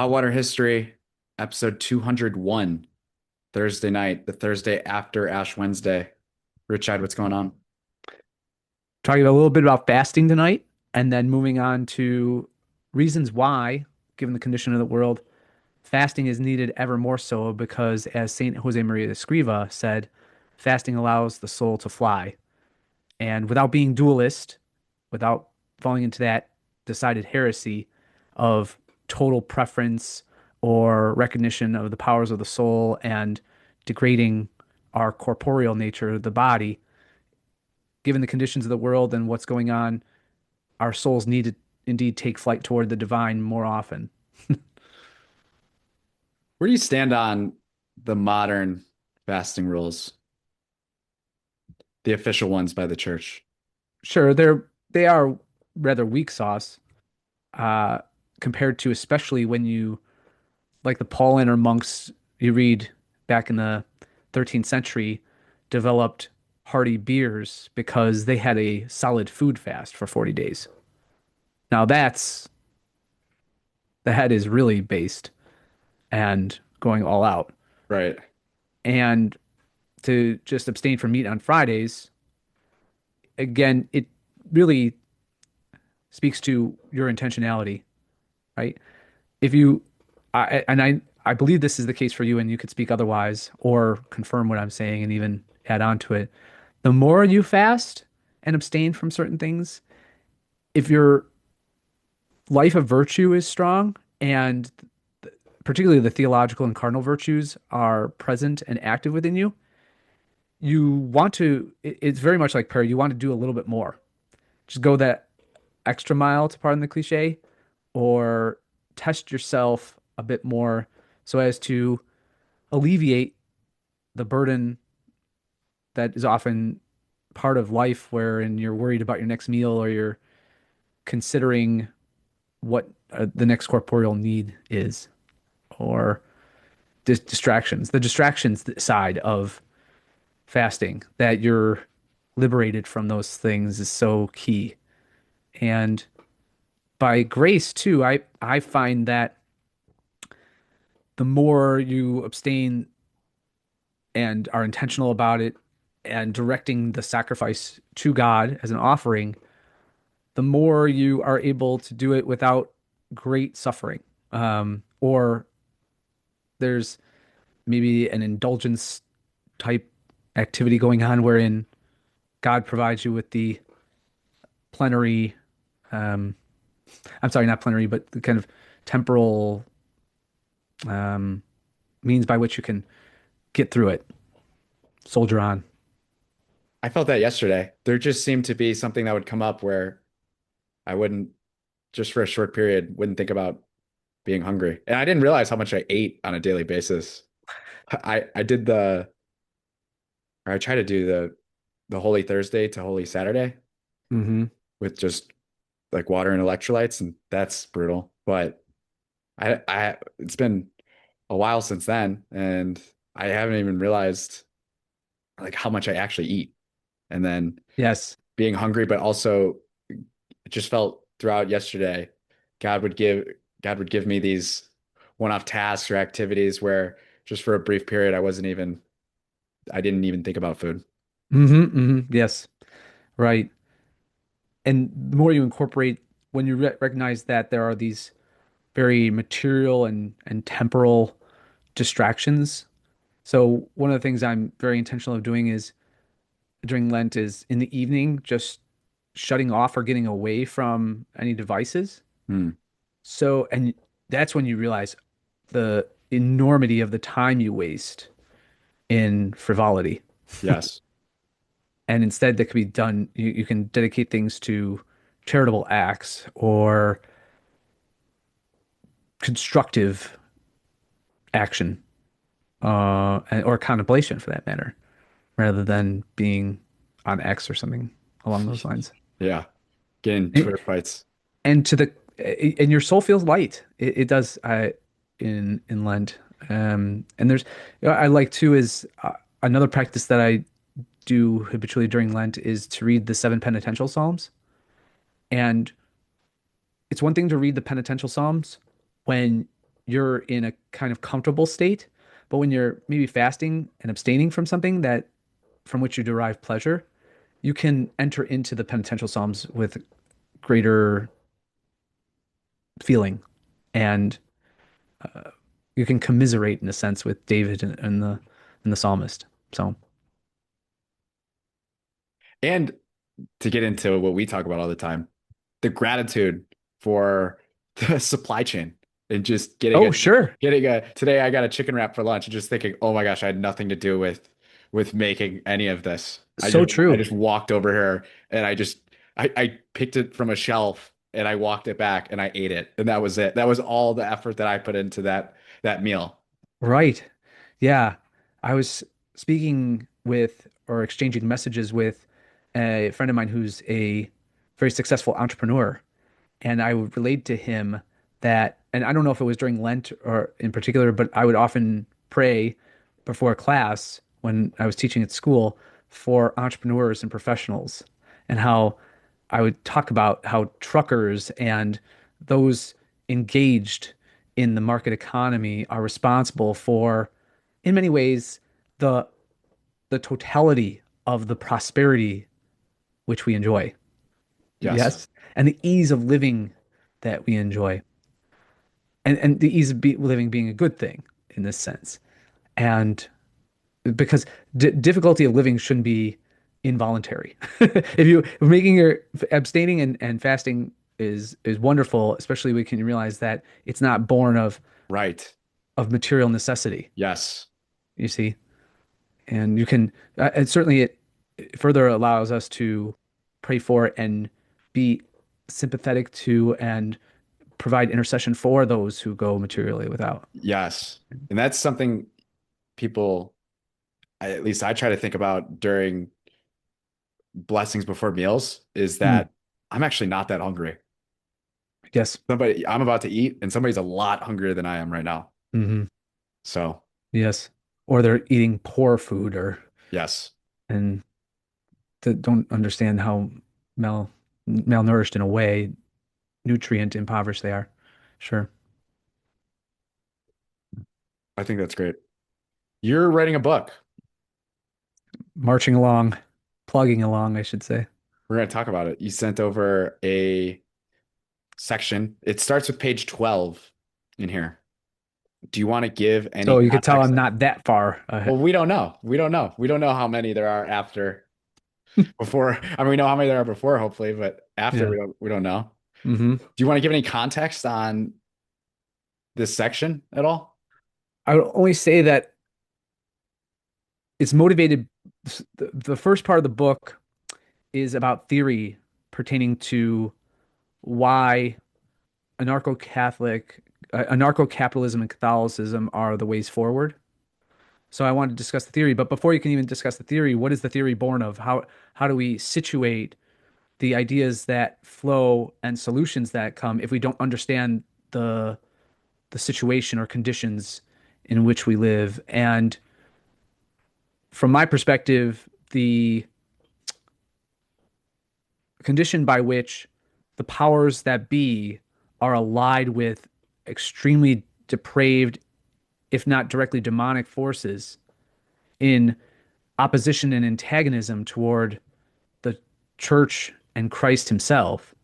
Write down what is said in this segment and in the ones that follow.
Hot Water History, episode 201, Thursday night, the Thursday after Ash Wednesday. Richard, what's going on? Talking a little bit about fasting tonight, and then moving on to reasons why, given the condition of the world, fasting is needed ever more so because, as Saint Jose Maria Escriva said, fasting allows the soul to fly. And without being dualist, without falling into that decided heresy of total preference or recognition of the powers of the soul and degrading our corporeal nature, the body, given the conditions of the world and what's going on, our souls need to indeed take flight toward the divine more often. Where do you stand on the modern fasting rules, the official ones by the church? Sure, they are rather weak sauce, uh, compared to especially when you like the Pauline monks you read back in the 13th century developed hearty beers because they had a solid food fast for 40 days. Now that is really based and going all out. Right. And to just abstain from meat on Fridays, again, it really speaks to your intentionality, right? If you, I believe this is the case for you, and you could speak otherwise or confirm what I'm saying and even add on to it. The more you fast and abstain from certain things, if your life of virtue is strong and particularly the theological and cardinal virtues are present and active within you, you want to, it's very much like prayer. You want to do a little bit more. Just go that extra mile, to pardon the cliche, or test yourself a bit more so as to alleviate the burden that is often part of life, wherein you're worried about your next meal or you're considering what the next corporeal need is, or distractions, the distractions side of fasting, that you're liberated from those things is so key. And by grace too, I find that the more you abstain and are intentional about it and directing the sacrifice to God as an offering, the more you are able to do it without great suffering. Or there's maybe an indulgence type activity going on wherein God provides you with the plenary, um, I'm sorry, not plenary, but the kind of temporal um, means by which you can get through it, soldier on. I felt that yesterday. There just seemed to be something that would come up where I wouldn't, just for a short period, wouldn't think about being hungry. And I didn't realize how much I ate on a daily basis. I did or I try to do the Holy Thursday to Holy Saturday Hmm. with just like water and electrolytes, and that's brutal. But it's been a while since then, and I haven't even realized like how much I actually eat. And then Yes. being hungry, but also it just felt throughout yesterday, God would give God would give me these one-off tasks or activities where just for a brief period I didn't even think about food. Yes. Right. And the more you incorporate, when you recognize that there are these very material and temporal distractions. So one of the things I'm very intentional of doing is during Lent is in the evening, just shutting off or getting away from any devices. Hmm. So, and that's when you realize the enormity of the time you waste in frivolity. Yes. And instead, that could be done, you can dedicate things to charitable acts or constructive action, or contemplation for that matter, rather than being on X or something along those lines. Yeah. Getting And, Twitter fights. and to the and your soul feels light. It does in Lent. And there's I like too is another practice that I do habitually during Lent is to read the seven penitential psalms. And it's one thing to read the penitential psalms when you're in a kind of comfortable state. But when you're maybe fasting and abstaining from something that from which you derive pleasure, you can enter into the penitential psalms with greater feeling, and you can commiserate in a sense with David and the psalmist. So, And to get into what we talk about all the time, the gratitude for the supply chain and just oh, sure, getting a today I got a chicken wrap for lunch and just thinking, oh my gosh, I had nothing to do with making any of this. so I true. just walked over here and I picked it from a shelf and I walked it back and I ate it. And that was it. That was all the effort that I put into that meal. Right. Yeah. I was speaking with or exchanging messages with a friend of mine who's a very successful entrepreneur. And I would relate to him that, and I don't know if it was during Lent or in particular, but I would often pray before class when I was teaching at school for entrepreneurs and professionals, and how I would talk about how truckers and those engaged in the market economy are responsible for, in many ways, the the totality of the prosperity which we enjoy. Yes. Yes. And the ease of living that we enjoy. And the ease of living being a good thing in this sense. And because difficulty of living shouldn't be involuntary. If making your abstaining and fasting is wonderful, especially we can realize that it's not born Right. of material necessity, Yes. you see. And you can and certainly it further allows us to pray for and be sympathetic to and provide intercession for those who go materially without. Yes. And that's something people, at least I try to think about during blessings before meals is Mm, that I'm actually not that hungry. yes. I'm about to eat, and somebody's a lot hungrier than I am right now. Hmm. So, Yes. Or they're eating poor food or yes, and don't understand how malnourished in a way, nutrient impoverished they are. Sure. I think that's great. You're writing a book. Marching along, plugging along, I should say. We're going to talk about it. You sent over a section. It starts with page 12 in here. Do you want to give any So you could tell context? I'm not that far. Well, we don't know. We don't know. We don't know how many there are after before. I mean, we know how many there are before, hopefully, but after Yeah. we don't know. Hmm. Do you want to give any context on this section at all? I would only say that it's motivated. The first part of the book is about theory pertaining to why anarcho-capitalism and Catholicism are the ways forward. So I wanted to discuss the theory, but before you can even discuss the theory, what is the theory born of? How do we situate the ideas that flow and solutions that come if we don't understand the the situation or conditions in which we live? And from my perspective, the condition by which the powers that be are allied with extremely depraved, if not directly demonic forces in opposition and antagonism toward the church and Christ himself.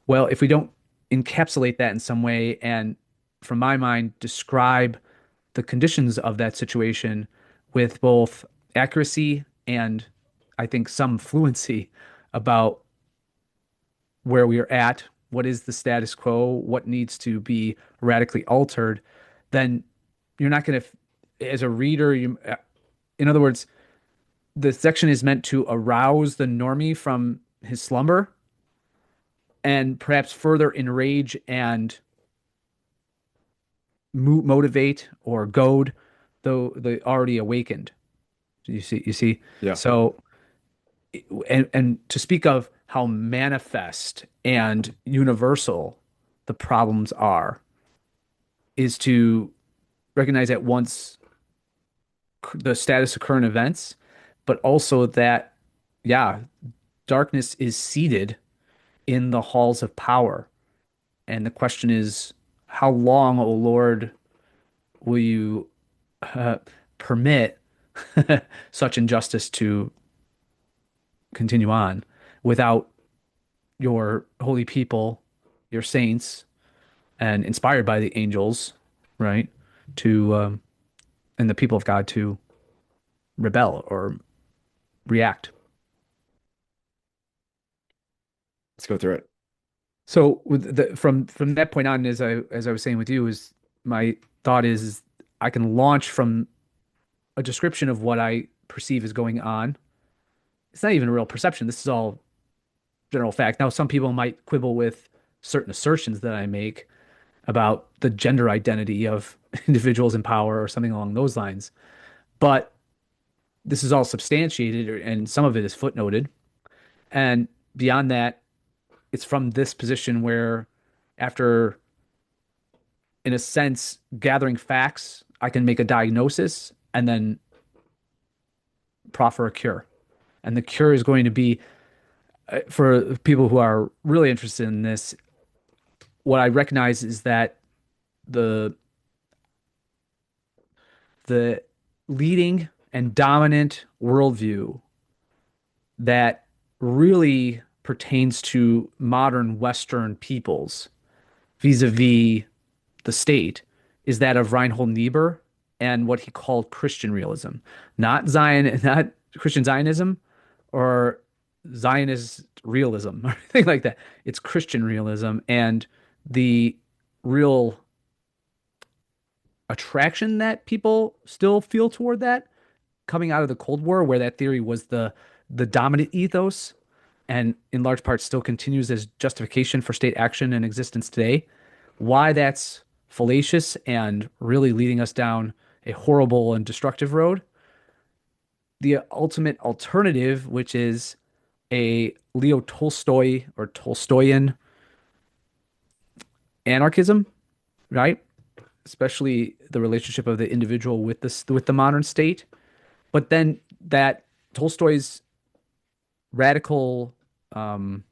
Well, if we don't encapsulate that in some way and, from my mind, describe the conditions of that situation with both accuracy and I think some fluency about where we are at, what is the status quo, what needs to be radically altered, then you're not going to, as a reader, in other words, the section is meant to arouse the normie from his slumber and perhaps further enrage and motivate or goad the already awakened. You see. Yeah, So, and to speak of how manifest and universal the problems are is to recognize at once the status of current events, but also that, yeah, darkness is seated in the halls of power. And the question is, how long, O Lord, will you uh, permit such injustice to continue on without your holy people, your saints, and inspired by the angels, right? To and the people of God to rebel or react. Let's go through it. So with from that point on, as I was saying with you, is my thought is I can launch from a description of what I perceive is going on. It's not even a real perception. This is all general fact. Now, some people might quibble with certain assertions that I make about the gender identity of individuals in power or something along those lines. But this is all substantiated, and some of it is footnoted. And beyond that, it's from this position where, after, in a sense, gathering facts, I can make a diagnosis and then proffer a cure. And the cure is going to be, for people who are really interested in this, what I recognize is that the the leading and dominant worldview that really pertains to modern Western peoples vis-a-vis the state is that of Reinhold Niebuhr and what he called Christian realism, not Christian Zionism or Zionist realism or anything like that. It's Christian realism, and the real attraction that people still feel toward that coming out of the Cold War, where that theory was the dominant ethos and in large part still continues as justification for state action and existence today. Why that's fallacious and really leading us down a horrible and destructive road. The ultimate alternative, which is a Leo Tolstoy or Tolstoyan anarchism, right? Especially the relationship of the individual with the modern state. But then that Tolstoy's radical, um,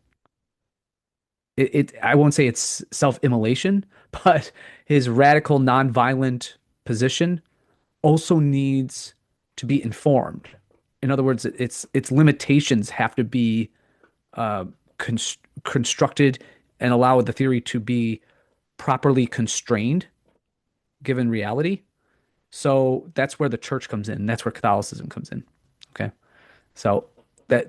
it I won't say it's self-immolation, but his radical nonviolent position also needs to be informed. In other words, its limitations have to be uh, constructed and allow the theory to be properly constrained given reality. So that's where the church comes in. That's where Catholicism comes in. Okay. So that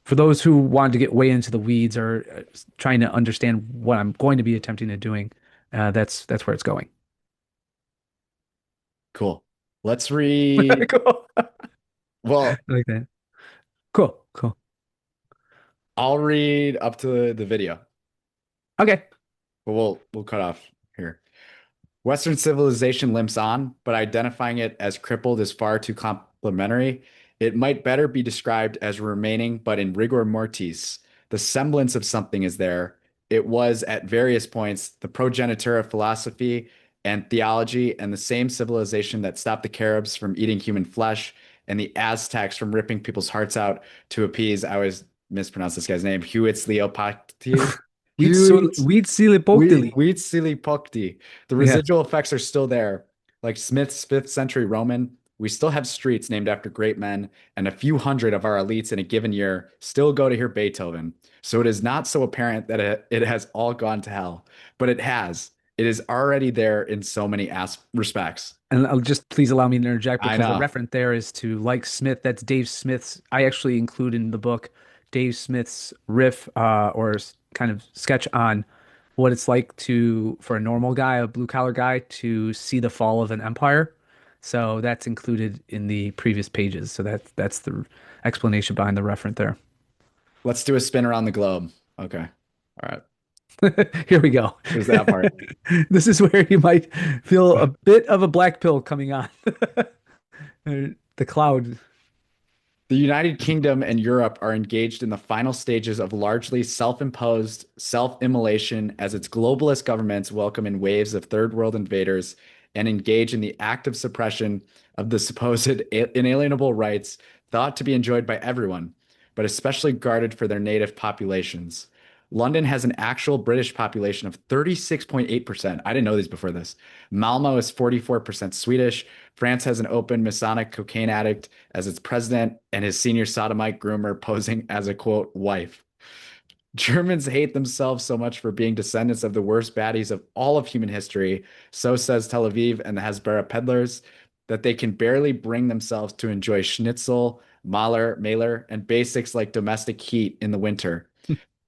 for those who wanted to get way into the weeds or trying to understand what I'm going to be attempting to doing, that's where it's going. Cool. Let's read. Cool. I Well, like that. Cool. Cool. I'll read up to the video, Okay. but we'll cut off here. Western civilization limps on, but identifying it as crippled is far too complimentary. It might better be described as remaining, but in rigor mortis. The semblance of something is there. It was, at various points, the progenitor of philosophy and theology, and the same civilization that stopped the Caribs from eating human flesh and the Aztecs from ripping people's hearts out to appease, I always mispronounce this guy's name, Huitzilopochtli. Huitzilopochtli. Huitzilopochtli. The Yeah. residual effects are still there. Like Smith's 5th century Roman, we still have streets named after great men, and a few hundred of our elites in a given year still go to hear Beethoven. So it is not so apparent that it has all gone to hell, but it has. It is already there in so many respects. And I'll just please allow me to interject I because the know. reference there is to like Smith. That's Dave Smith's. I actually include in the book Dave Smith's riff or kind of sketch on what it's like to for a normal guy, a blue collar guy, to see the fall of an empire. So that's included in the previous pages. So that's the explanation behind the reference there. Let's do a spin around the globe. Okay. All right. Here we go. There's that part. This is where you might feel a bit of a black pill coming on. The cloud. The United Kingdom and Europe are engaged in the final stages of largely self-imposed self-immolation as its globalist governments welcome in waves of third world invaders and engage in the active suppression of the supposed inalienable rights thought to be enjoyed by everyone, but especially guarded for their native populations. London has an actual British population of 36.8%. I didn't know these before this. Malmo is 44% Swedish. France has an open Masonic cocaine addict as its president and his senior sodomite groomer posing as a quote, wife. Germans hate themselves so much for being descendants of the worst baddies of all of human history, so says Tel Aviv and the Hasbara peddlers, that they can barely bring themselves to enjoy schnitzel, Mahler, and basics like domestic heat in the winter.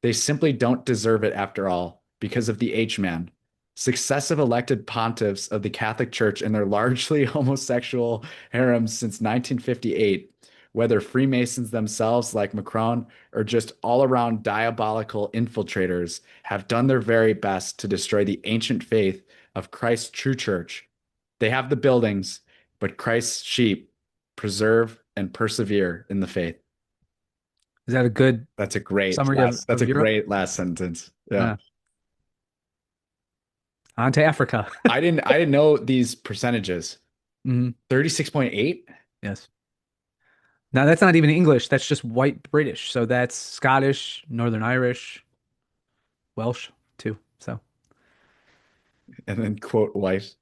They simply don't deserve it after all, because of the H-man. Successive elected pontiffs of the Catholic Church and their largely homosexual harems since 1958, whether Freemasons themselves like Macron or just all around diabolical infiltrators, have done their very best to destroy the ancient faith of Christ's true church. They have the buildings, but Christ's sheep preserve and persevere in the faith. Is that a good summary That's of a Europe? great last sentence. Yeah. Uh, on to Africa. I didn't know these percentages. Mhm. 36.8? Yes. Now that's not even English. That's just white British. So that's Scottish, Northern Irish, Welsh too. So And then quote wife.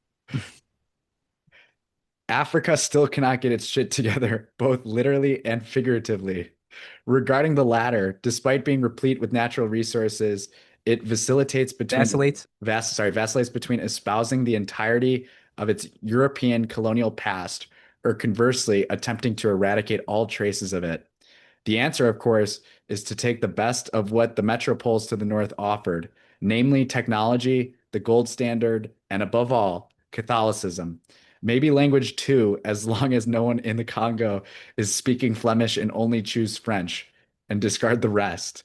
Africa still cannot get its shit together, both literally and figuratively. Regarding the latter, despite being replete with natural resources, it vacillates. vacillates between espousing the entirety of its European colonial past or conversely attempting to eradicate all traces of it. The answer, of course, is to take the best of what the metropoles to the north offered, namely technology, the gold standard, and above all, Catholicism. Maybe language too, as long as no one in the Congo is speaking Flemish and only choose French, and discard the rest.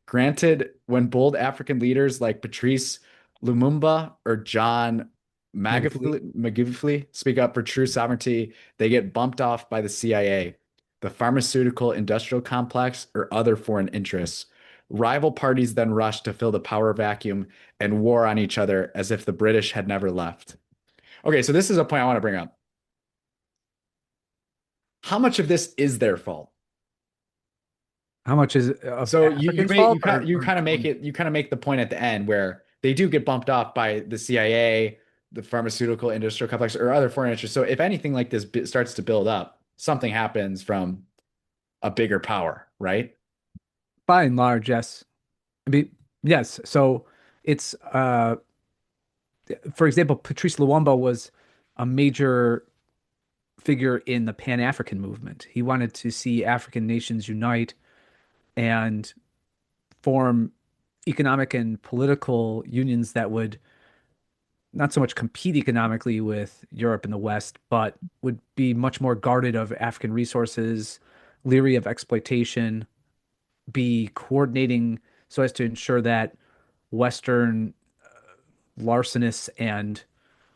Granted, when bold African leaders like Patrice Lumumba or John Magufuli. Magufuli speak up for true sovereignty, they get bumped off by the CIA, the pharmaceutical industrial complex, or other foreign interests. Rival parties then rush to fill the power vacuum and war on each other as if the British had never left. Okay, so this is a point I want to bring up. How much of this is their fault? How much is it of So Africans' fault you or kind of make colonial? it you kind of make the point at the end where they do get bumped off by the CIA, the pharmaceutical industrial complex, or other foreign interests. So if anything like this starts to build up, something happens from a bigger power, right? By and large, yes. I mean, yes. So it's for example, Patrice Luamba was a major figure in the Pan-African movement. He wanted to see African nations unite and form economic and political unions that would not so much compete economically with Europe and the West, but would be much more guarded of African resources, leery of exploitation, be coordinating so as to ensure that Western larcenists and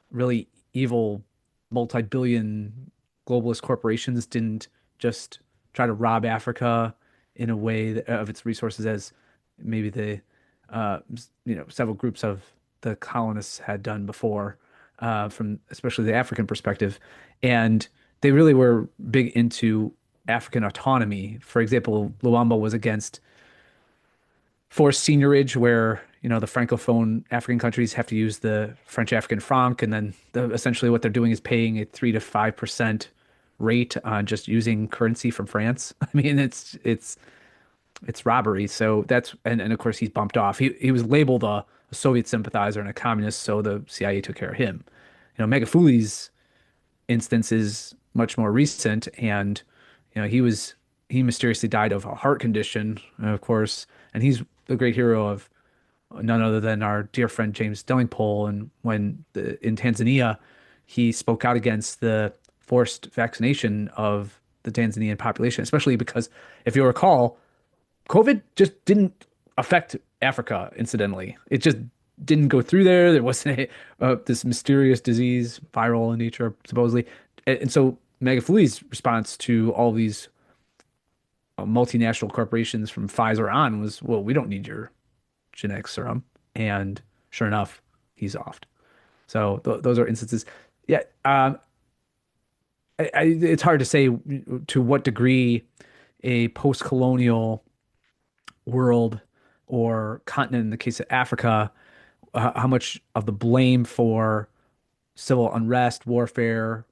really evil multi-billion globalist corporations didn't just try to rob Africa in a way of its resources as maybe the several groups of the colonists had done before, from especially the African perspective, and they really were big into African autonomy. For example, Luamba was against forced seigniorage, where the francophone African countries have to use the French African franc, and then essentially what they're doing is paying a 3 to 5% rate on just using currency from France. I mean, it's robbery. So that's and of course he's bumped off. He was labeled a Soviet sympathizer and a communist, so the CIA took care of him. Magafuli's instance is much more recent, and he mysteriously died of a heart condition, of course, and he's the great hero of none other than our dear friend James Delingpole. And in Tanzania, he spoke out against the forced vaccination of the Tanzanian population, especially because if you recall, COVID just didn't affect Africa, incidentally. It just didn't go through there. There wasn't this mysterious disease, viral in nature, supposedly. And so Magafuli's response to all these multinational corporations from Pfizer on was, well, we don't need your genetic serum. And sure enough, he's offed. So those are instances. Yeah, it's hard to say to what degree a post-colonial world or continent in the case of Africa, how much of the blame for civil unrest, warfare,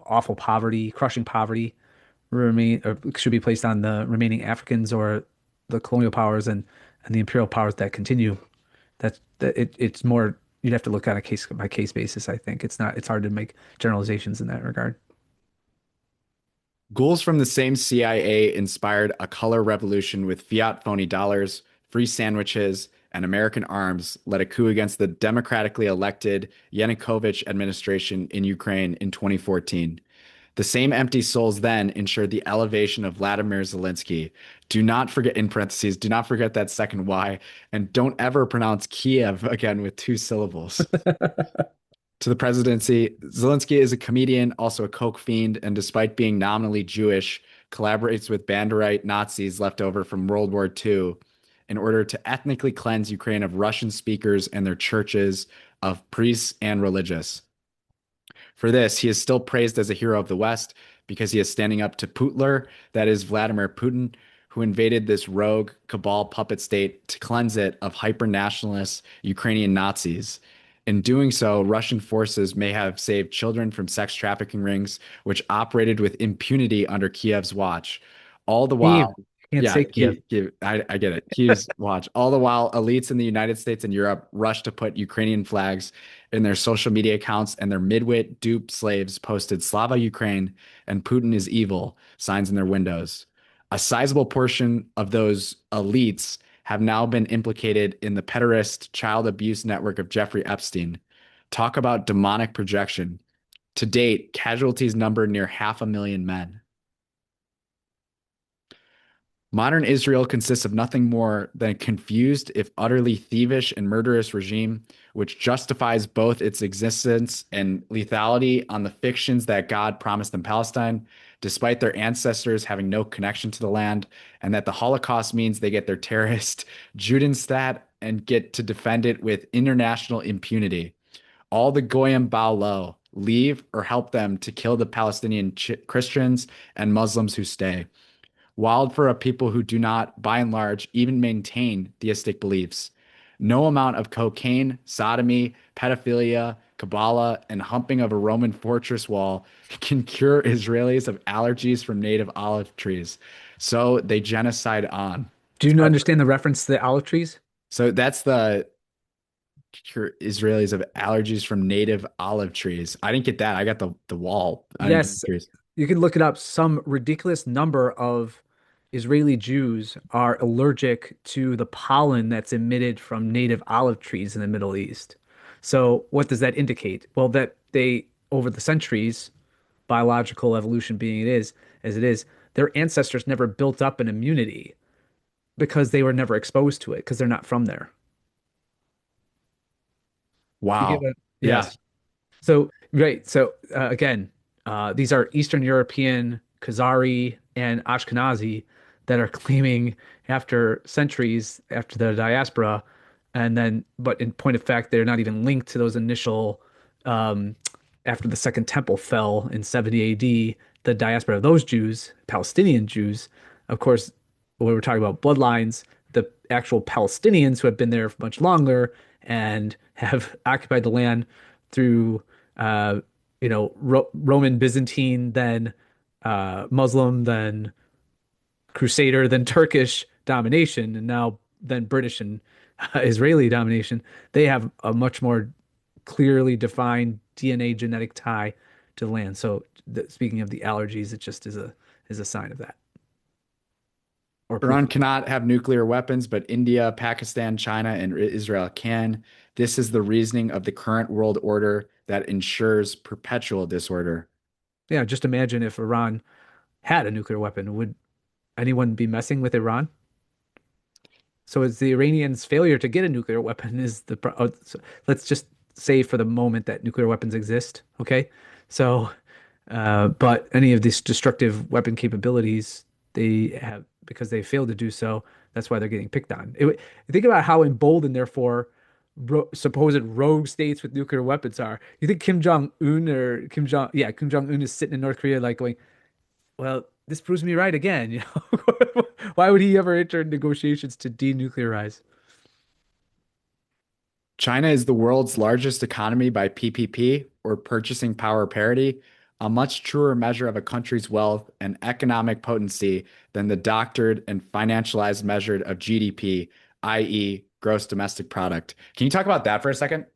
awful poverty, crushing poverty remain or should be placed on the remaining Africans or the colonial powers and the imperial powers that continue. It's more you'd have to look on a case by case basis, I think. It's hard to make generalizations in that regard. Ghouls from the same CIA inspired a color revolution with fiat phony dollars, free sandwiches, and American arms led a coup against the democratically elected Yanukovych administration in Ukraine in 2014. The same empty souls then ensured the elevation of Vladimir Zelensky. Do not forget, in parentheses, do not forget that second Y, and don't ever pronounce Kiev again with two syllables. To the presidency, Zelensky is a comedian, also a coke fiend, and despite being nominally Jewish, collaborates with Banderite Nazis left over from World War II in order to ethnically cleanse Ukraine of Russian speakers and their churches of priests and religious. For this, he is still praised as a hero of the West because he is standing up to Putler, that is Vladimir Putin, who invaded this rogue cabal puppet state to cleanse it of hyper-nationalist Ukrainian Nazis. In doing so, Russian forces may have saved children from sex trafficking rings, which operated with impunity under Kiev's watch. All the Kiev. while, I can't yeah, say Kiev. I get it. Kiev's watch. All the while, elites in the United States and Europe rush to put Ukrainian flags in their social media accounts, and their midwit dupe slaves posted Slava Ukraine and Putin is evil signs in their windows. A sizable portion of those elites have now been implicated in the pederast child abuse network of Jeffrey Epstein. Talk about demonic projection. To date, casualties number near 500,000 men. Modern Israel consists of nothing more than a confused, if utterly thievish and murderous regime, which justifies both its existence and lethality on the fictions that God promised them Palestine, despite their ancestors having no connection to the land, and that the Holocaust means they get their terrorist Judenstat and get to defend it with international impunity. All the Goyim bow low, leave or help them to kill the Palestinian Christians and Muslims who stay. Wild for a people who do not, by and large, even maintain theistic beliefs. No amount of cocaine, sodomy, pedophilia, Kabbalah, and humping of a Roman fortress wall can cure Israelis of allergies from native olive trees. So they genocide on. Do you understand the reference to the olive trees? So that's the cure Israelis of allergies from native olive trees. I didn't get that. I got the wall. I didn't get the Yes, trees. you can look it up. Some ridiculous number of Israeli Jews are allergic to the pollen that's emitted from native olive trees in the Middle East. So, what does that indicate? Well, that they, over the centuries, biological evolution being it is as it is, their ancestors never built up an immunity because they were never exposed to it because they're not from there. You get Wow. what? Yeah. Yes. So, right. So, again, these are Eastern European, Khazari, and Ashkenazi that are claiming after centuries after the diaspora. And then, but in point of fact, they're not even linked to those initial, um, after the Second Temple fell in 70 AD, the diaspora of those Jews, Palestinian Jews. Of course, when we're talking about bloodlines, the actual Palestinians who have been there for much longer and have occupied the land through Roman Byzantine, then Muslim, then Crusader, then Turkish domination, and now then British and Israeli domination. They have a much more clearly defined DNA genetic tie to the land. So speaking of the allergies, it just is a sign of that or proof Iran of that. cannot have nuclear weapons, but India, Pakistan, China, and Israel can. This is the reasoning of the current world order that ensures perpetual disorder. Yeah, just imagine if Iran had a nuclear weapon, would anyone be messing with Iran? So it's the Iranians' failure to get a nuclear weapon is so let's just say for the moment that nuclear weapons exist, okay? So, but any of these destructive weapon capabilities, they have because they failed to do so. That's why they're getting picked on. Think about how emboldened, therefore, supposed rogue states with nuclear weapons are. You think Kim Jong Un is sitting in North Korea like going, well, this proves me right again. Why would he ever enter negotiations to denuclearize? China is the world's largest economy by PPP, or purchasing power parity, a much truer measure of a country's wealth and economic potency than the doctored and financialized measure of GDP, i.e., gross domestic product. Can you talk about that for a second?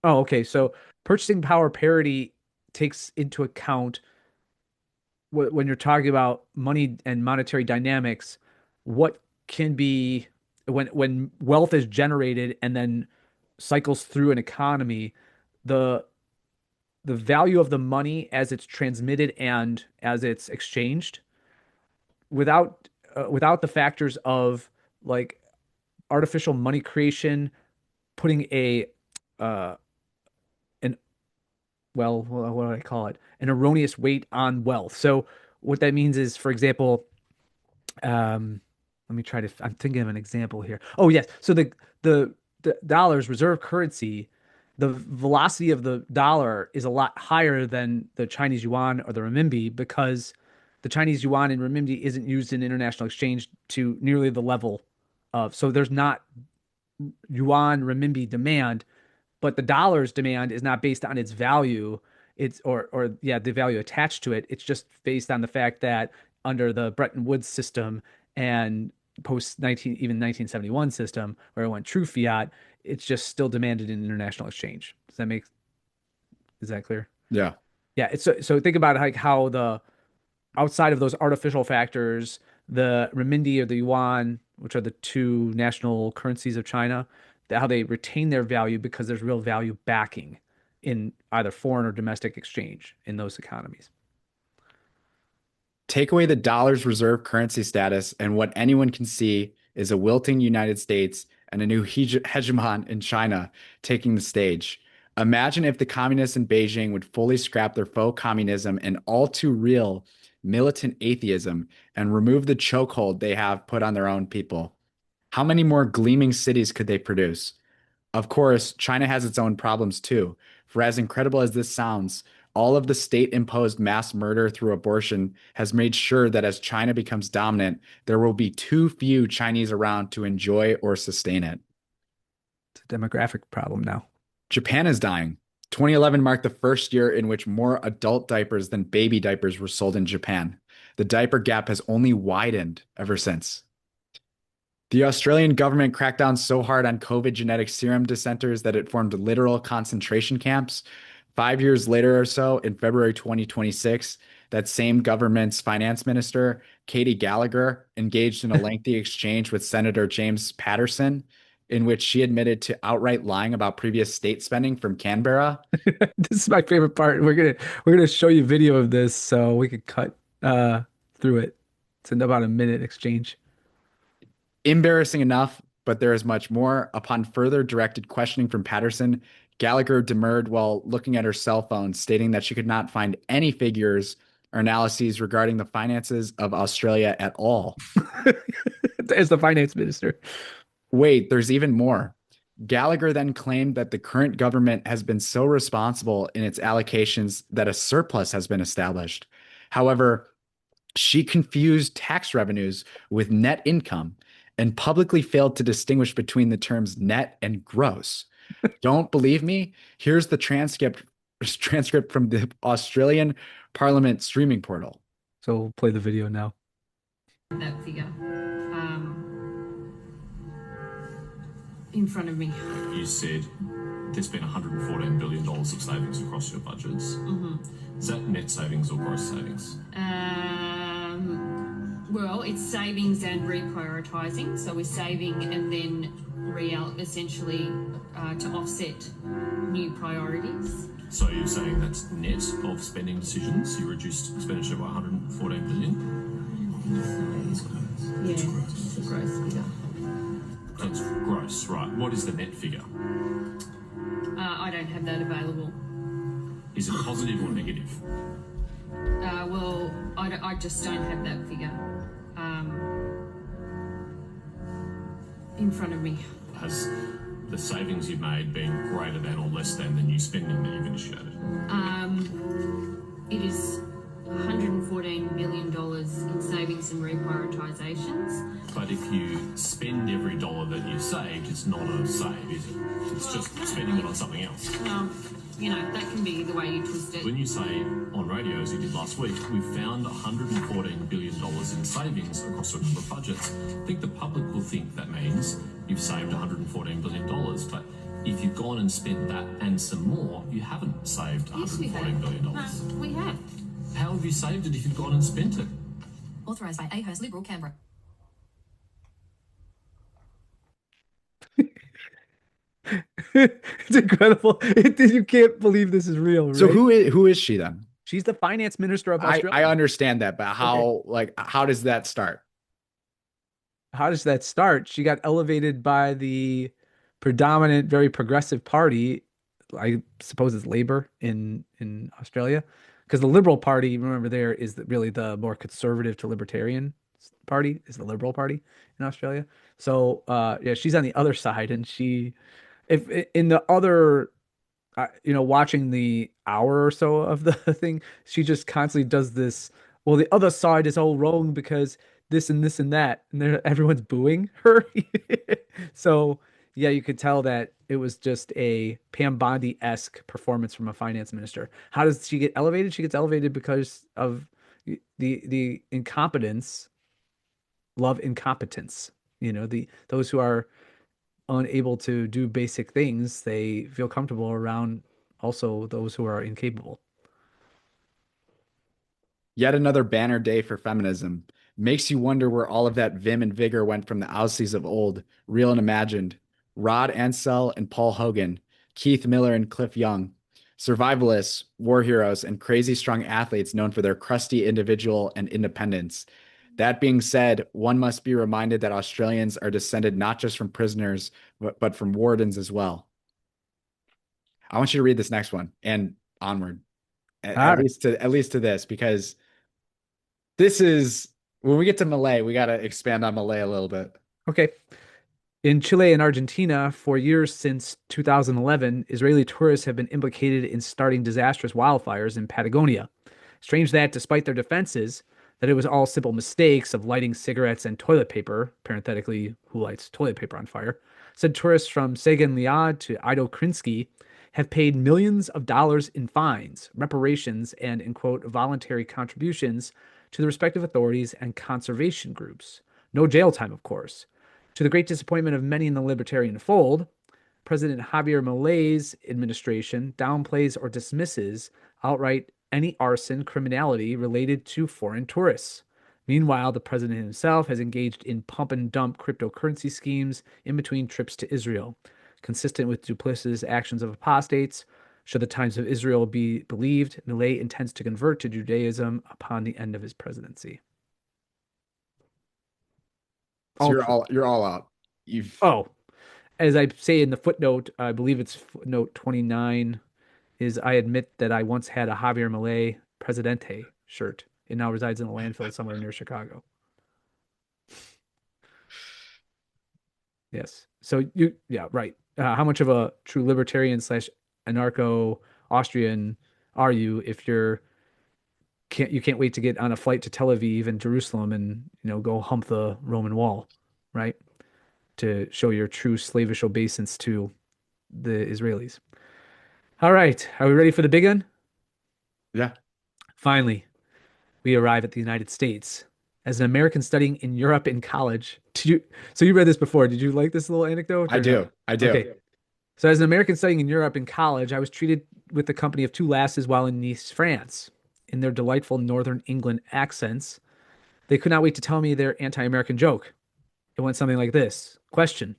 Oh, okay. So purchasing power parity takes into account when you're talking about money and monetary dynamics, what can be when wealth is generated and then cycles through an economy, the the value of the money as it's transmitted and as it's exchanged without the factors of like artificial money creation, putting a uh an what do I call it? An erroneous weight on wealth. So what that means is, for example, let me try to, I'm thinking of an example here. Oh, yes. So the dollar's reserve currency, the velocity of the dollar is a lot higher than the Chinese yuan or the renminbi because the Chinese yuan and renminbi isn't used in international exchange to nearly the level of, so there's not yuan renminbi demand, but the dollar's demand is not based on its value. It's or yeah, the value attached to it. It's just based on the fact that under the Bretton Woods system and post 19 even 1971 system where it went true fiat, it's just still demanded in international exchange. Does that make is that clear? Yeah. Yeah, it's so think about like how the outside of those artificial factors, the renminbi or the yuan, which are the two national currencies of China, how they retain their value because there's real value backing in either foreign or domestic exchange in those economies. Take away the dollar's reserve currency status, and what anyone can see is a wilting United States and a new hegemon in China taking the stage. Imagine if the communists in Beijing would fully scrap their faux communism and all too real militant atheism and remove the chokehold they have put on their own people. How many more gleaming cities could they produce? Of course, China has its own problems too. For as incredible as this sounds, all of the state-imposed mass murder through abortion has made sure that as China becomes dominant, there will be too few Chinese around to enjoy or sustain it. It's a demographic problem now. Japan is dying. 2011 marked the first year in which more adult diapers than baby diapers were sold in Japan. The diaper gap has only widened ever since. The Australian government cracked down so hard on COVID genetic serum dissenters that it formed literal concentration camps. 5 years later or so, in February 2026, that same government's finance minister, Katie Gallagher, engaged in a lengthy exchange with Senator James Patterson, in which she admitted to outright lying about previous state spending from Canberra. This is my favorite part. We're gonna show you video of this so we could cut through it. It's in about a minute exchange. Embarrassing enough, but there is much more. Upon further directed questioning from Patterson, Gallagher demurred while looking at her cell phone, stating that she could not find any figures or analyses regarding the finances of Australia at all. As the finance minister. Wait, there's even more. Gallagher then claimed that the current government has been so responsible in its allocations that a surplus has been established. However, she confused tax revenues with net income and publicly failed to distinguish between the terms net and gross. Don't believe me? Here's the transcript from the Australian Parliament streaming portal. So we'll play the video now. That figure in front of me. You said there's been $114 billion of savings across your budgets. Is that net savings or gross savings? Well, it's savings and reprioritising. So we're saving and then essentially to offset new priorities. So you're saying that's net of spending decisions? You reduced expenditure by $114 billion? It's a gross figure. That's gross, right. What is the net figure? I don't have that available. Is it positive or negative? Well, I just don't have that figure in front of me. Has the savings you've made been greater than or less than the new spending that you've initiated? It is $114 million and reprioritisations. But if you spend every dollar that you've saved, it's not a save, is it? It's just spending it on something else. Well, that can be the way you twist it. When you say on radio, as you did last week, we found $114 billion in savings across a couple of budgets, I think the public will think that means you've saved $114 billion. But if you've gone and spent that and some more, you haven't saved $114 billion. No, we have. How have you saved it if you've gone and spent it? Authorised by Ahurst Liberal Canberra. It's incredible. You can't believe this is real, right? So who is she then? She's the finance minister of I Australia. understand that, but how does that start? How does that start? She got elevated by the predominant, very progressive party. I suppose it's Labour in Australia, because the Liberal Party, remember, there is really the more conservative to libertarian party is the Liberal Party in Australia. So yeah, she's on the other side, and if in the other, watching the hour or so of the thing, she just constantly does this. Well, the other side is all wrong because this and this and that, and everyone's booing her. So yeah, you could tell that it was just a Pam Bondi-esque performance from a finance minister. How does she get elevated? She gets elevated because of the incompetence, love incompetence. Those who are unable to do basic things, they feel comfortable around also those who are incapable. Yet another banner day for feminism. Makes you wonder where all of that vim and vigor went from the Aussies of old, real and imagined. Rod Ansell and Paul Hogan, Keith Miller and Cliff Young, survivalists, war heroes, and crazy strong athletes known for their crusty individual and independence. That being said, one must be reminded that Australians are descended not just from prisoners, but from wardens as well. I want you to read this next one and onward, at least to this, because this is, when we get to Malay, we got to expand on Malay a little bit. Okay. In Chile and Argentina, for years since 2011, Israeli tourists have been implicated in starting disastrous wildfires in Patagonia. Strange that, despite their defenses, that it was all simple mistakes of lighting cigarettes and toilet paper, parenthetically, who lights toilet paper on fire, said tourists from Sagan Liad to Ido Krinsky have paid millions of dollars in fines, reparations, and, in quote, voluntary contributions to the respective authorities and conservation groups. No jail time, of course. To the great disappointment of many in the libertarian fold, President Javier Milei's administration downplays or dismisses outright any arson criminality related to foreign tourists. Meanwhile, the president himself has engaged in pump and dump cryptocurrency schemes in between trips to Israel, consistent with duplicitous actions of apostates. Should the Times of Israel be believed, Milei intends to convert to Judaism upon the end of his presidency. So you're all out. As I say in the footnote, I believe it's footnote 29, is I admit that I once had a Javier Milei Presidente shirt. It now resides in a landfill somewhere near Chicago. Yes. So right. How much of a true libertarian / anarcho Austrian are you if you can't wait to get on a flight to Tel Aviv and Jerusalem and go hump the Roman wall, right? To show your true slavish obeisance to the Israelis. All right, are we ready for the big one? Yeah. Finally, we arrive at the United States. As an American studying in Europe in college, so you read this before. Did you like this little anecdote? I do. Okay. So as an American studying in Europe in college, I was treated with the company of two lasses while in Nice, France. In their delightful Northern England accents, they could not wait to tell me their anti-American joke. It went something like this. Question: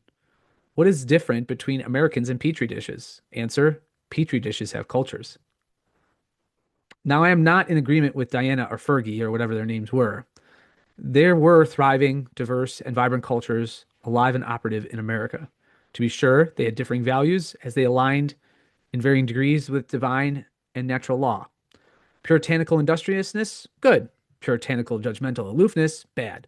what is different between Americans and Petri dishes? Answer: Petri dishes have cultures. Now, I am not in agreement with Diana or Fergie or whatever their names were. There were thriving, diverse, and vibrant cultures alive and operative in America. To be sure, they had differing values as they aligned in varying degrees with divine and natural law. Puritanical industriousness, good. Puritanical judgmental aloofness, bad.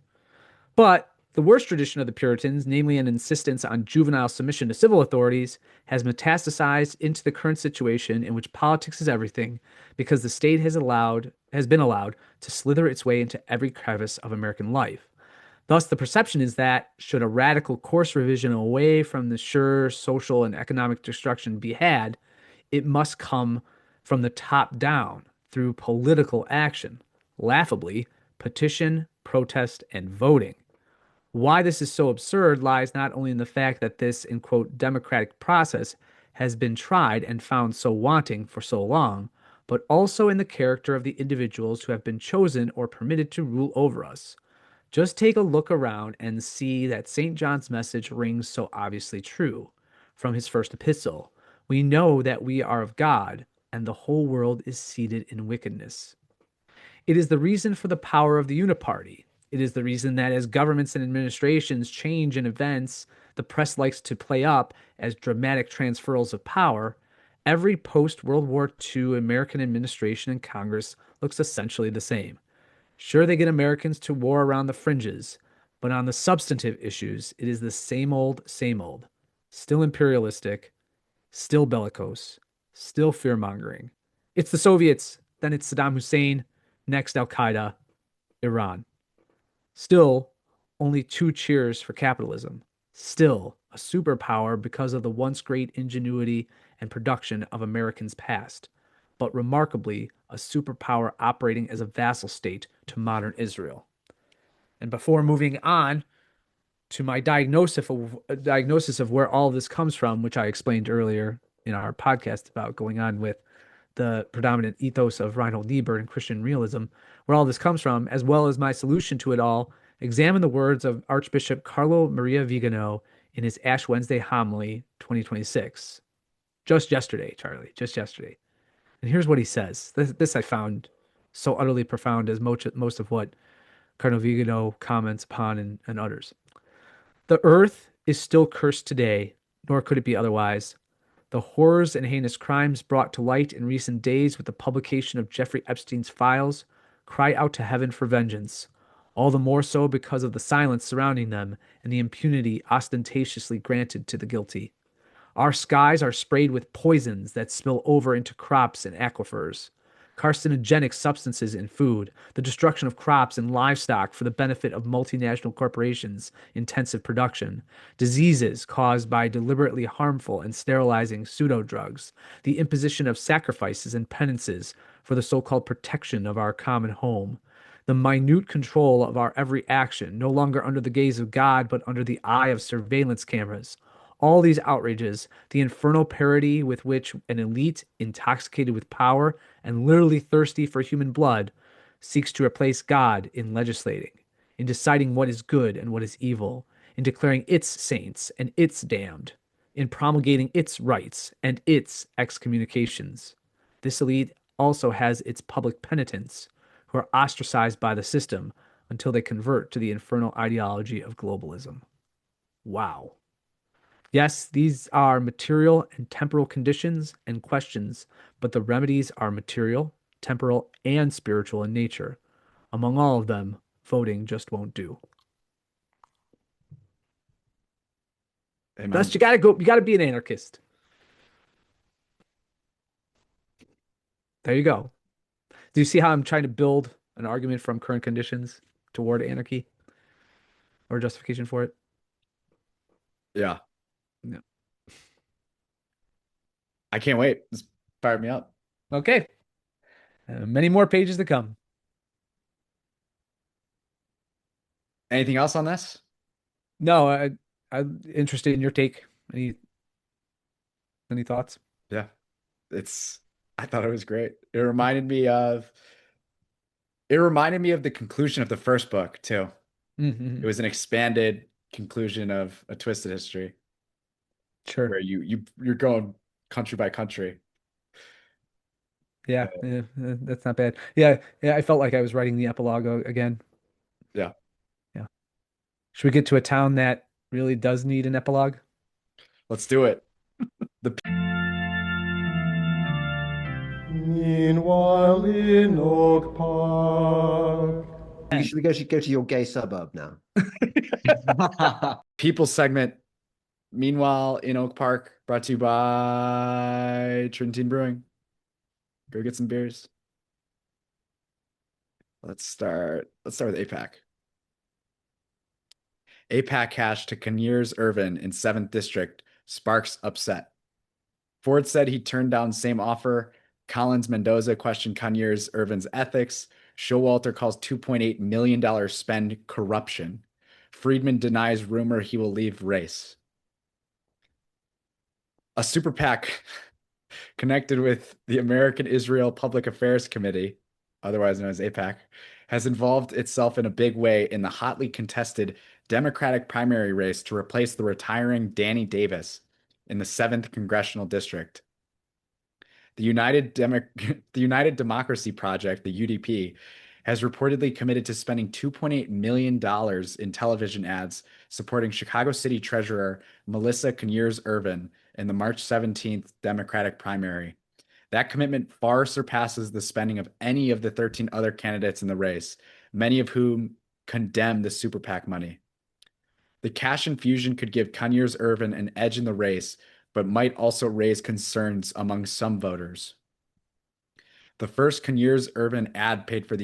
But the worst tradition of the Puritans, namely an insistence on juvenile submission to civil authorities, has metastasized into the current situation in which politics is everything because the state has allowed has been allowed to slither its way into every crevice of American life. Thus, the perception is that should a radical course revision away from the sure social and economic destruction be had, it must come from the top down through political action, laughably, petition, protest, and voting. Why this is so absurd lies not only in the fact that this, in quote, democratic process has been tried and found so wanting for so long, but also in the character of the individuals who have been chosen or permitted to rule over us. Just take a look around and see that St. John's message rings so obviously true. From his first epistle, we know that we are of God, and the whole world is seated in wickedness. It is the reason for the power of the uniparty. It is the reason that as governments and administrations change in events the press likes to play up as dramatic transfers of power, every post World War II American administration and Congress looks essentially the same. Sure, they get Americans to war around the fringes, but on the substantive issues, it is the same old, same old. Still imperialistic, still bellicose, still fear mongering. It's the Soviets, then it's Saddam Hussein, next Al Qaeda, Iran. Still, only two cheers for capitalism. Still, a superpower because of the once great ingenuity and production of Americans past, but remarkably, a superpower operating as a vassal state to modern Israel. And before moving on to my diagnosis of where all of this comes from, which I explained earlier in our podcast about going on with the predominant ethos of Reinhold Niebuhr and Christian realism, where all this comes from, as well as my solution to it all, examine the words of Archbishop Carlo Maria Vigano in his Ash Wednesday homily 2026. Just yesterday, Charlie, just yesterday. And here's what he says. This I found so utterly profound as most of what Cardinal Vigano comments upon and utters. The earth is still cursed today, nor could it be otherwise. The horrors and heinous crimes brought to light in recent days with the publication of Jeffrey Epstein's files cry out to heaven for vengeance, all the more so because of the silence surrounding them and the impunity ostentatiously granted to the guilty. Our skies are sprayed with poisons that spill over into crops and aquifers, carcinogenic substances in food, the destruction of crops and livestock for the benefit of multinational corporations' intensive production, diseases caused by deliberately harmful and sterilizing pseudo-drugs, the imposition of sacrifices and penances for the so-called protection of our common home, the minute control of our every action, no longer under the gaze of God, but under the eye of surveillance cameras. All these outrages, the infernal parody with which an elite, intoxicated with power and literally thirsty for human blood, seeks to replace God in legislating, in deciding what is good and what is evil, in declaring its saints and its damned, in promulgating its rights and its excommunications. This elite also has its public penitents, who are ostracized by the system until they convert to the infernal ideology of globalism. Wow. Yes, these are material and temporal conditions and questions, but the remedies are material, temporal, and spiritual in nature. Among all of them, voting just won't do. Thus, Amen. you gotta be an anarchist. There you go. Do you see how I'm trying to build an argument from current conditions toward anarchy or justification for it? Yeah. Yeah. I can't wait. It's fired me up. Okay. Many more pages to come. Anything else on this? No, I'm interested in your take. Any thoughts? Yeah. It's I thought it was great. It reminded me of the conclusion of the first book too. It Mm-hmm. was an expanded conclusion of A Twisted History Sure. where you're going country by country. Yeah, yeah, that's not bad. Yeah, yeah, I felt like I was writing the epilogue again. Yeah. Yeah. Should we get to a town that really does need an epilogue? Let's do it. The Meanwhile in Oak Park. We should go to your gay suburb now. people segment, meanwhile in Oak Park, brought to you by Trinity Brewing. Go get some beers. Let's start with APAC. APAC cash to Conyears-Ervin in 7th District sparks upset. Ford said he turned down same offer. Collins Mendoza questioned Conyears-Ervin's ethics. Showalter calls $2.8 million spend corruption. Friedman denies rumor he will leave race. A super PAC connected with the American Israel Public Affairs Committee, otherwise known as APAC, has involved itself in a big way in the hotly contested Democratic primary race to replace the retiring Danny Davis in the 7th Congressional District. The the United Democracy Project, the UDP, has reportedly committed to spending $2.8 million in television ads supporting Chicago City Treasurer Melissa Conyears-Ervin in the March 17th Democratic primary. That commitment far surpasses the spending of any of the 13 other candidates in the race, many of whom condemn the super PAC money. The cash infusion could give Conyears-Ervin an edge in the race, but might also raise concerns among some voters. The first Conyears-Ervin ad paid for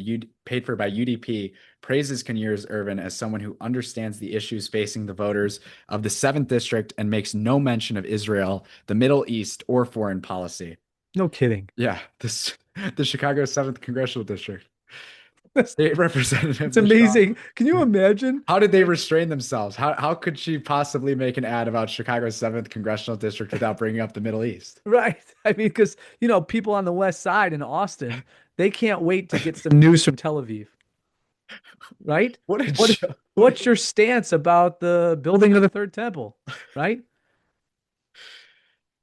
by UDP praises Conyears-Ervin as someone who understands the issues facing the voters of the 7th District and makes no mention of Israel, the Middle East, or foreign policy. No kidding. Yeah, the Chicago 7th Congressional District. State Representative It's amazing. Can you imagine? How did they restrain themselves? How could she possibly make an ad about Chicago's 7th Congressional District without bringing up the Middle East? Right. I mean, because, people on the West Side in Austin, they can't wait to get some news from Tel Aviv. Right? What a What, joke. what's your stance about the building of the third temple? Right?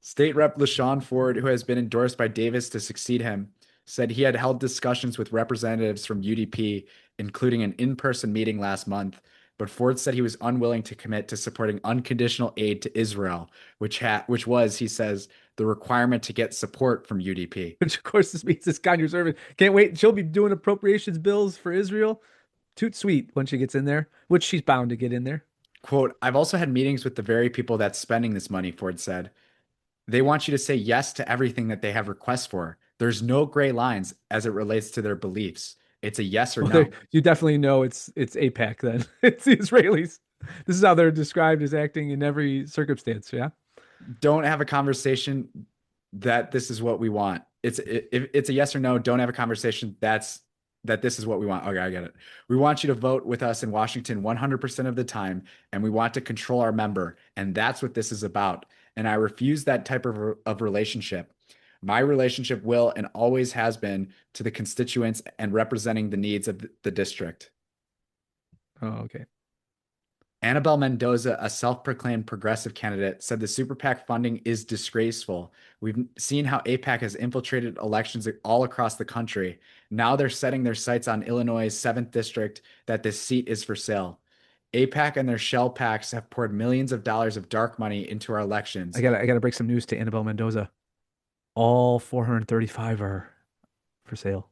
State Rep LaShawn Ford, who has been endorsed by Davis to succeed him, said he had held discussions with representatives from UDP, including an in-person meeting last month, but Ford said he was unwilling to commit to supporting unconditional aid to Israel, which was, he says, the requirement to get support from UDP. Which, of course, this means this Conyears-Ervin can't wait. She'll be doing appropriations bills for Israel. Toot sweet when she gets in there, which she's bound to get in there. Quote, I've also had meetings with the very people that's spending this money, Ford said. They want you to say yes to everything that they have requests for. There's no gray lines as it relates to their beliefs. It's a yes or no. You definitely know it's APAC then. It's the Israelis. This is how they're described as acting in every circumstance. Yeah. Don't have a conversation that this is what we want. If it's a yes or no, don't have a conversation that this is what we want. Okay, I get it. We want you to vote with us in Washington 100% of the time, and we want to control our member, and that's what this is about. And I refuse that type of relationship. My relationship will and always has been to the constituents and representing the needs of the district. Oh, okay. Annabelle Mendoza, a self-proclaimed progressive candidate, said the super PAC funding is disgraceful. We've seen how APAC has infiltrated elections all across the country. Now they're setting their sights on Illinois' 7th District that this seat is for sale. APAC and their shell PACs have poured millions of dollars of dark money into our elections. I gotta break some news to Annabelle Mendoza. All 435 are for sale.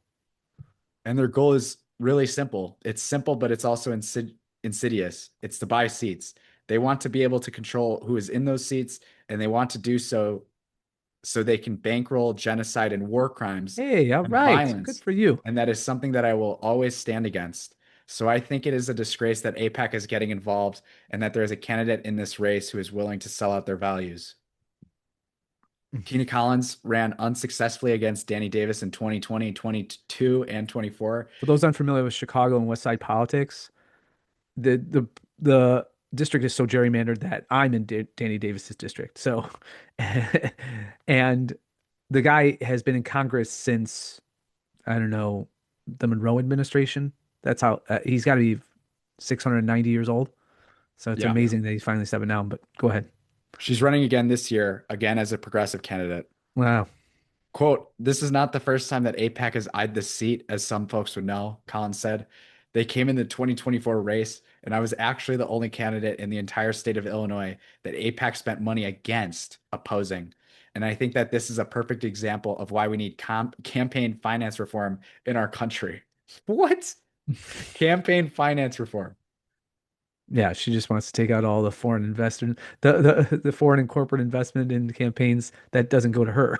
And their goal is really simple. It's simple, but it's also insidious. It's to buy seats. They want to be able to control who is in those seats, and they want to do so they can bankroll genocide and war crimes. Hey, all right. Violence. Good for you. And that is something that I will always stand against. So I think it is a disgrace that APAC is getting involved and that there is a candidate in this race who is willing to sell out their values. Tina Collins ran unsuccessfully against Danny Davis in 2020, 22, and 24. For those unfamiliar with Chicago and West Side politics, the district is so gerrymandered that I'm in Danny Davis's district. So, and the guy has been in Congress since, I don't know, the Monroe administration. That's how he's got to be 690 years old. So it's amazing that he's finally stepping down, but go ahead. She's running again this year, again as a progressive candidate. Wow. Quote, this is not the first time that APAC has eyed the seat, as some folks would know, Collins said. They came in the 2024 race, and I was actually the only candidate in the entire state of Illinois that APAC spent money against opposing. And I think that this is a perfect example of why we need campaign finance reform in our country. What? Campaign finance reform. Yeah, she just wants to take out all the foreign investment, the foreign and corporate investment in campaigns that doesn't go to her.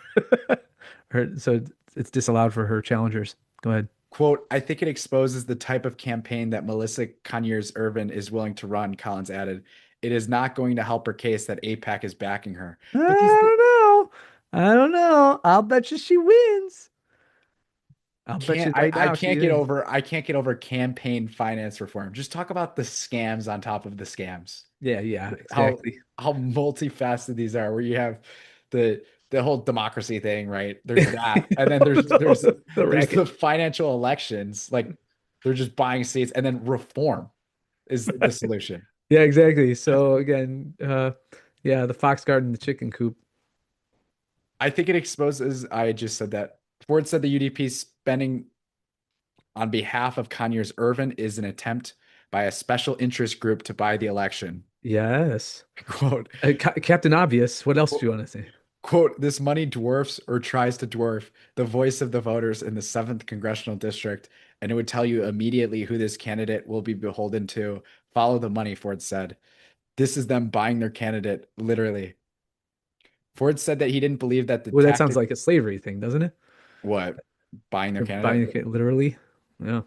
So it's disallowed for her challengers. Go ahead. Quote, I think it exposes the type of campaign that Melissa Conyears-Ervin is willing to run, Collins added. It is not going to help her case that AIPAC is backing her. I But these don't know. I don't know. I'll bet you she wins. I'll bet can't you right now she wins. I can't get over campaign finance reform. Just talk about the scams on top of the scams. Yeah, yeah, How exactly. how multifaceted these are, where you have the the whole democracy thing, right? There's that. And then The there's the racket. financial elections, like they're just buying seats, and then reform is the solution. Yeah, exactly. So again, yeah, the fox guard and the chicken coop. I think it exposes, I just said that. Ford said the UDP spending on behalf of Conyears-Ervin is an attempt by a special interest group to buy the election. Yes. Quote, Captain Obvious. What else do you want to say? quote, this money dwarfs or tries to dwarf the voice of the voters in the 7th congressional district, and it would tell you immediately who this candidate will be beholden to. Follow the money, Ford said. This is them buying their candidate, literally. Ford said that he didn't believe that the Well, that sounds tactic, like a slavery thing, doesn't it? what, buying their They're buying candidate? it literally. Yeah.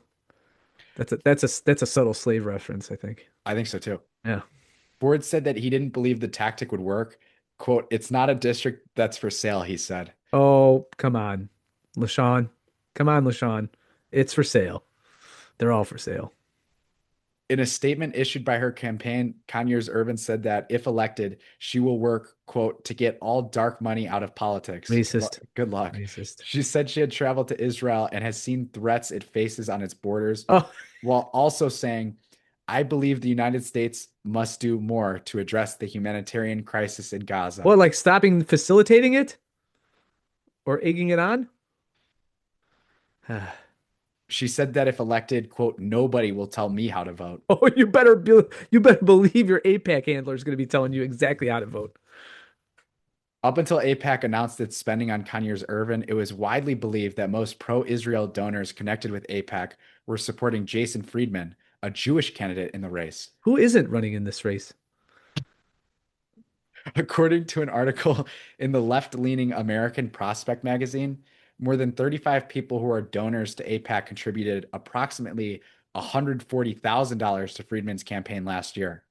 That's a subtle slave reference, I think. I think so too. Yeah. Ford said that he didn't believe the tactic would work. Quote, it's not a district that's for sale, he said. Oh, come on, LaShawn. Come on, LaShawn. It's for sale. They're all for sale. In a statement issued by her campaign, Conyears-Ervin said that if elected, she will work, quote, to get all dark money out of politics. Racist. Good luck. Racist. She said she had traveled to Israel and has seen threats it faces on its borders, Oh, while also saying, I believe the United States must do more to address the humanitarian crisis in Gaza. what, like stopping facilitating it or egging it on? She said that if elected, quote, nobody will tell me how to vote. Oh, you better believe your APAC handler is going to be telling you exactly how to vote. Up until AIPAC announced its spending on Conyears-Ervin, it was widely believed that most pro-Israel donors connected with AIPAC were supporting Jason Friedman, a Jewish candidate in the race. Who isn't running in this race? According to an article in the left-leaning American Prospect magazine, more than 35 people who are donors to AIPAC contributed approximately $140,000 to Friedman's campaign last year.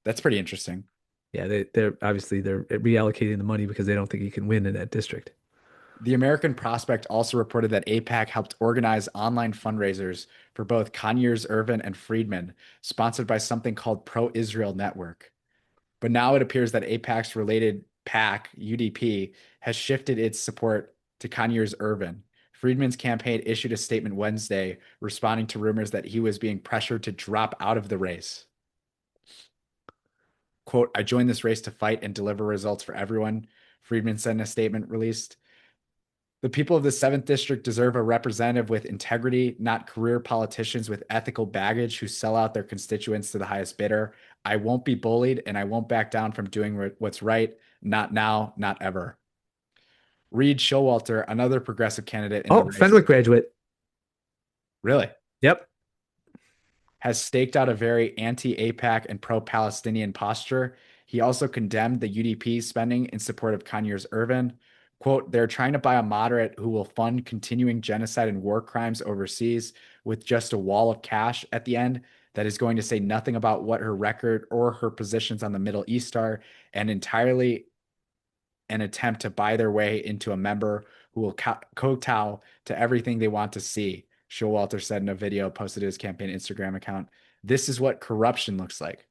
That's pretty interesting. Yeah, they're obviously they're reallocating the money because they don't think he can win in that district. The American Prospect also reported that AIPAC helped organize online fundraisers for both Conyears-Ervin and Friedman, sponsored by something called Pro-Israel Network. But now it appears that AIPAC's related PAC, UDP, has shifted its support to Conyears-Ervin. Friedman's campaign issued a statement Wednesday responding to rumors that he was being pressured to drop out of the race. Quote, I joined this race to fight and deliver results for everyone, Friedman said in a statement released. The people of the 7th district deserve a representative with integrity, not career politicians with ethical baggage who sell out their constituents to the highest bidder. I won't be bullied and I won't back down from doing what's right. Not now, not ever. Reed Showalter, another progressive candidate in the Oh, race, Fenwick graduate. really Yep. has staked out a very anti-AIPAC and pro-Palestinian posture. He also condemned the UDP spending in support of Conyears-Ervin. Quote, they're trying to buy a moderate who will fund continuing genocide and war crimes overseas with just a wall of cash at the end that is going to say nothing about what her record or her positions on the Middle East are, and entirely an attempt to buy their way into a member who will kowtow to everything they want to see. Showalter said in a video posted to his campaign Instagram account. This is what corruption looks like.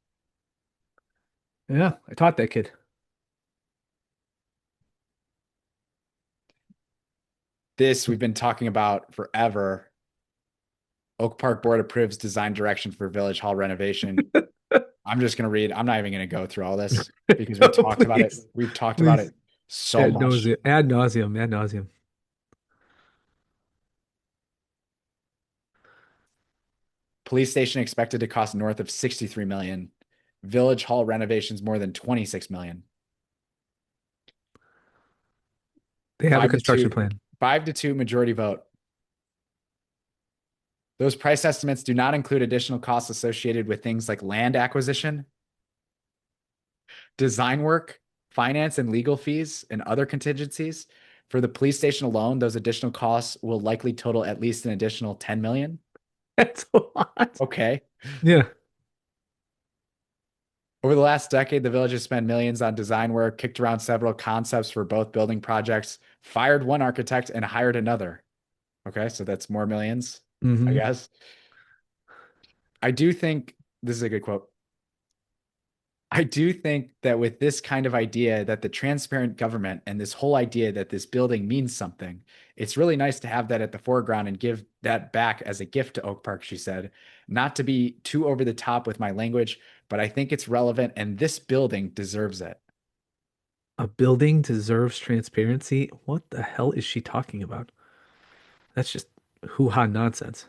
Yeah, I taught that kid. This we've been talking about forever. Oak Park Board approves design direction for Village Hall renovation. I'm just going to read. I'm not even going to go through all this because we talked about it. Please, We've talked about please. it so much. Ad nauseum, ad nauseum. Police station expected to cost north of 63 million. Village Hall renovations more than 26 million. They have a Five to construction two, plan. 5-2 majority vote. Those price estimates do not include additional costs associated with things like land acquisition, design work, finance and legal fees, and other contingencies. For the police station alone, those additional costs will likely total at least an additional 10 million. That's a lot. Okay. Yeah. Over the last decade, the village has spent millions on design work, kicked around several concepts for both building projects, fired one architect, and hired another. Okay, so that's more millions, I Hmm. guess. I do think this is a good quote. I do think that with this kind of idea that the transparent government and this whole idea that this building means something, it's really nice to have that at the foreground and give that back as a gift to Oak Park, she said. Not to be too over the top with my language, but I think it's relevant and this building deserves it. A building deserves transparency. What the hell is she talking about? That's just hoo-ha nonsense.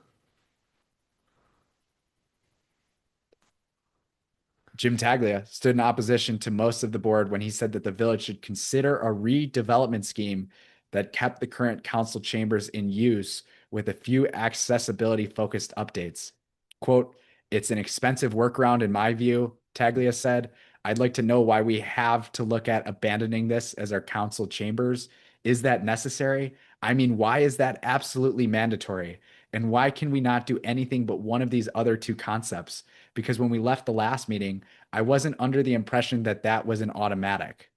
Jim Taglia stood in opposition to most of the board when he said that the village should consider a redevelopment scheme that kept the current council chambers in use with a few accessibility focused updates. Quote, it's an expensive workaround in my view, Taglia said. I'd like to know why we have to look at abandoning this as our council chambers. Is that necessary? I mean, why is that absolutely mandatory? And why can we not do anything but one of these other two concepts? Because when we left the last meeting, I wasn't under the impression that that was an automatic.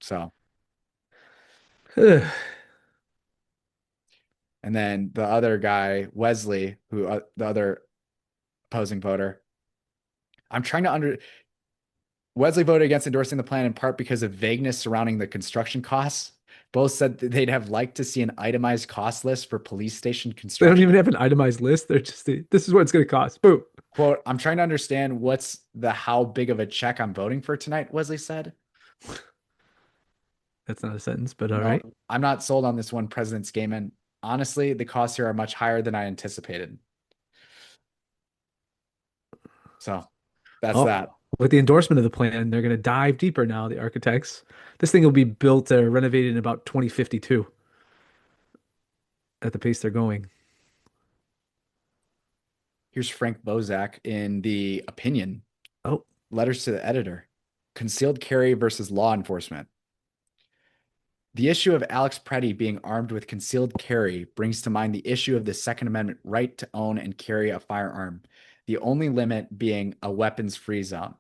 So, Ugh. and then the other guy, Wesley, who the other opposing voter, I'm trying to under Wesley voted against endorsing the plan in part because of vagueness surrounding the construction costs. Both said that they'd have liked to see an itemized cost list for police station They don't construction. even have an itemized list. They're just, this is what it's going to cost. Boom. Quote, I'm trying to understand what's the how big of a check I'm voting for tonight, Wesley said. That's not a sentence, but all No, right. I'm not sold on this one, President Skaman. Honestly, the costs here are much higher than I anticipated. So that's Oh, that. with the endorsement of the plan, they're going to dive deeper now, the architects. This thing will be built or renovated in about 2052 at the pace they're going. Here's Frank Bozak in the opinion. Oh, Letters to the editor. Concealed carry versus law enforcement. The issue of Alex Preddy being armed with concealed carry brings to mind the issue of the Second Amendment right to own and carry a firearm, the only limit being a weapons-free zone.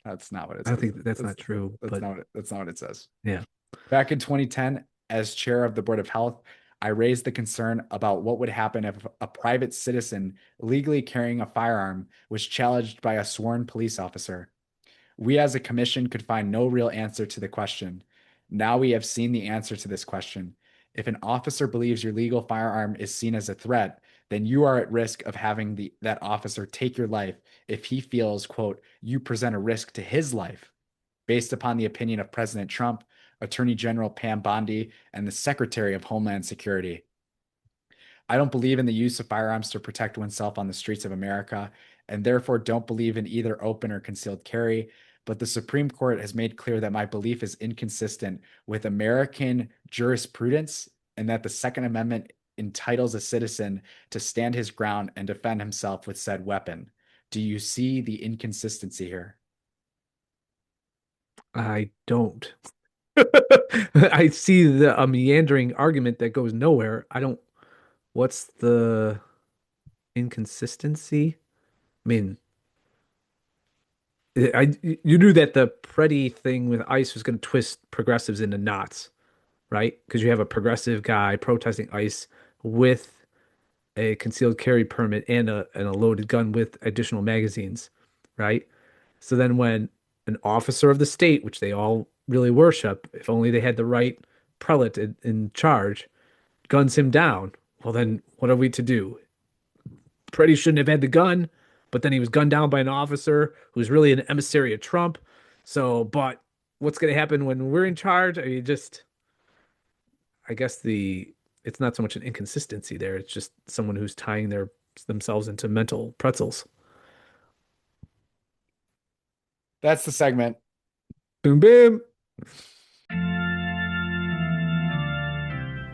That's not what it I don't says. think that's not true, but That's not what it says. yeah. Back in 2010, as chair of the Board of Health, I raised the concern about what would happen if a private citizen legally carrying a firearm was challenged by a sworn police officer. We as a commission could find no real answer to the question. Now we have seen the answer to this question. If an officer believes your legal firearm is seen as a threat, then you are at risk of having that officer take your life if he feels, quote, you present a risk to his life. Based upon the opinion of President Trump, Attorney General Pam Bondi, and the Secretary of Homeland Security. I don't believe in the use of firearms to protect oneself on the streets of America, and therefore don't believe in either open or concealed carry. But the Supreme Court has made clear that my belief is inconsistent with American jurisprudence and that the Second Amendment entitles a citizen to stand his ground and defend himself with said weapon. Do you see the inconsistency here? I don't. I see the a meandering argument that goes nowhere. I don't. What's the inconsistency? I mean, you knew that the Preddy thing with ICE was going to twist progressives into knots, right? Because you have a progressive guy protesting ICE with a concealed carry permit and a loaded gun with additional magazines, right? So then when an officer of the state, which they all really worship, if only they had the right prelate in charge, guns him down, well then what are we to do? Pretty shouldn't have had the gun, but then he was gunned down by an officer who's really an emissary of Trump. So, but what's going to happen when we're in charge? I mean, just I guess the it's not so much an inconsistency there. It's just someone who's tying themselves into mental pretzels. That's the segment. Boom, boom.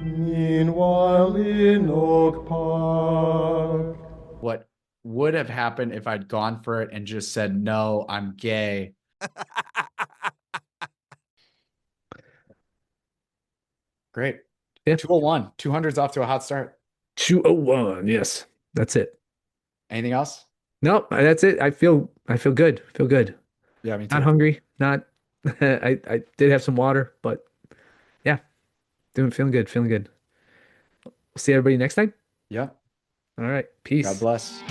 Meanwhile in Oak Park. What would have happened if I'd gone for it and just said, no, I'm gay? Great. Yeah. 201. 200's off to a hot start. 201. Yes. That's it. Anything else? No, that's it. I feel good. Feel good. Yeah, me Not too. hungry. Not I did have some water, but yeah, feeling good, feeling good. See everybody next time. Yeah. All right. God Peace. bless.